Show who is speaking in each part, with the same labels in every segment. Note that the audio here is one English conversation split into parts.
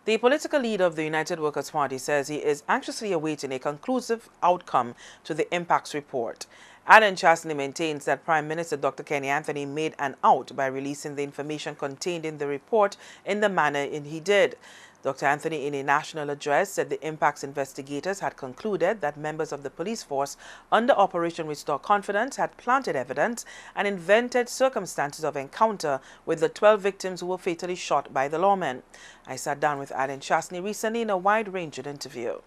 Speaker 1: The political leader of the United Workers' Party says he is anxiously awaiting a conclusive outcome to the IMPACS report. Chastanet maintains that Prime Minister Dr. Kenny Anthony made an out by releasing the information contained in the report in the manner he did. Dr. Anthony, in a national address, said the IMPACS investigators had concluded that members of the police force under Operation Restore Confidence had planted evidence and invented circumstances of encounter with the 12 victims who were fatally shot by the lawmen. I sat down with Chastanet recently in a wide-ranging interview.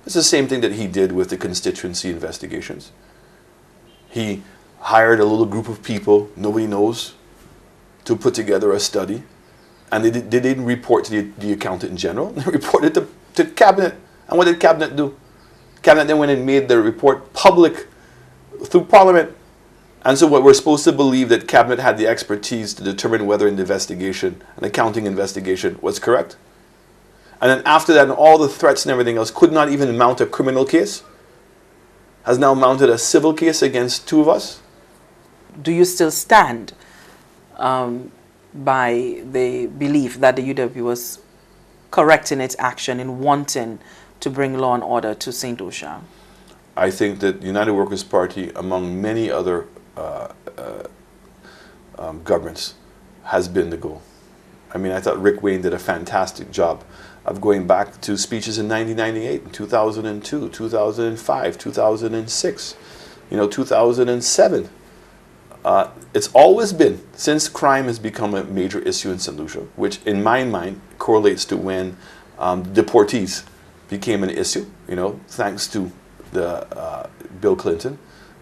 Speaker 2: It's the same thing that he did with the constituency investigations. He hired a little group of people, nobody knows, to put together a study. And they didn't report to the accountant general. They reported to cabinet. And what did cabinet do? Cabinet then went and made the report public through parliament. And so what we're supposed to believe that cabinet had the expertise to determine whether an investigation, an accounting investigation, was correct. And then after that, and all the threats and everything else, could not even mount a criminal case. Has now mounted a civil case against two of us.
Speaker 1: Do you still stand by the belief that the UWP was correct in its action in wanting to bring law and order to St. Lucia?
Speaker 2: I think that the United Workers' Party, among many other governments, has been the goal. I mean, I thought Rick Wayne did a fantastic job of going back to speeches in 1998, 2002, 2005, 2006, 2007. It's always been, since crime has become a major issue in St. Lucia, which in my mind correlates to when deportees became an issue, thanks to the Bill Clinton.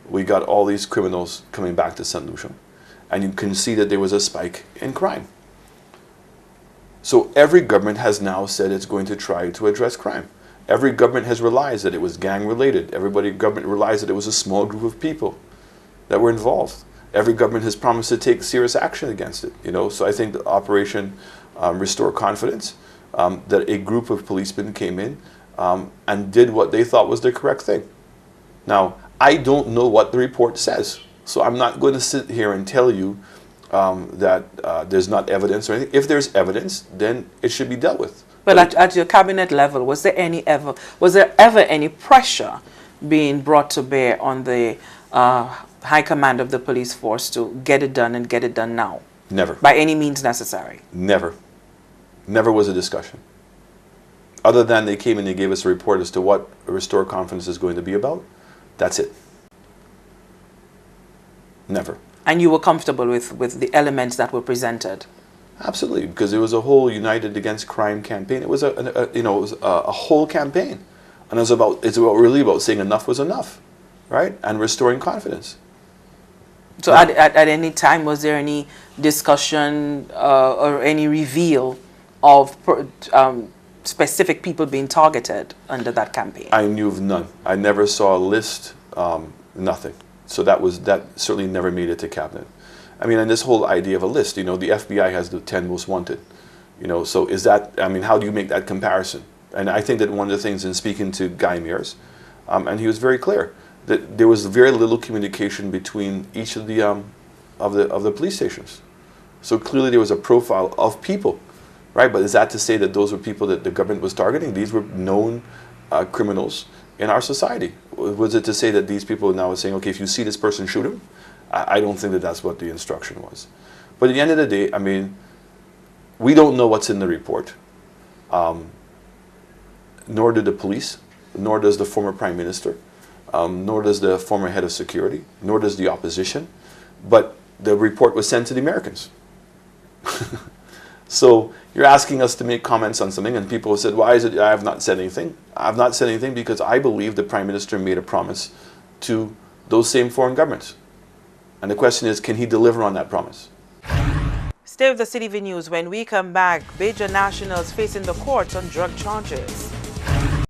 Speaker 2: We got all these criminals coming back to St. Lucia, and you can see that there was a spike in crime. So every government has now said it's going to try to address crime. Every government has realized that it was gang-related. Government realized that it was a small group of people that were involved. Every government has promised to take serious action against it. So I think the Operation Restore Confidence, that a group of policemen came in and did what they thought was the correct thing. Now, I don't know what the report says, so I'm not going to sit here and tell you that there's not evidence or anything. If there's evidence, then it should be dealt with.
Speaker 1: But at your cabinet level, was there ever any pressure being brought to bear on the high command of the police force to get it done and get it done now?
Speaker 2: Never.
Speaker 1: By any means necessary?
Speaker 2: Never. Never was a discussion. Other than they came and they gave us a report as to what Restore Confidence is going to be about. That's it. Never.
Speaker 1: And you were comfortable with the elements that were presented?
Speaker 2: Absolutely, because it was a whole United Against Crime campaign. It was a whole campaign, and it's really about saying enough was enough, right, and restoring confidence.
Speaker 1: So at any time, was there any discussion or any reveal of specific people being targeted under that campaign?
Speaker 2: I knew of none. I never saw a list. Nothing. So that certainly never made it to cabinet. I mean, and this whole idea of a list, the FBI has the 10 most wanted, so is that, I mean, how do you make that comparison? And I think that one of the things in speaking to Guy Mears, and he was very clear, that there was very little communication between each of the police stations. So clearly there was a profile of people, right? But is that to say that those were people that the government was targeting? These were known criminals in our society. Was it to say that these people now are saying, okay, if you see this person, shoot him? I don't think that that's what the instruction was. But at the end of the day, I mean, we don't know what's in the report, nor do the police, nor does the former Prime Minister, nor does the former head of security, nor does the opposition. But the report was sent to the Americans. So you're asking us to make comments on something, and people have said, why is it I have not said anything? I have not said anything because I believe the Prime Minister made a promise to those same foreign governments. And the question is, can he deliver on that promise?
Speaker 1: Stay with the CTV News. When we come back, Beja nationals facing the courts on drug charges.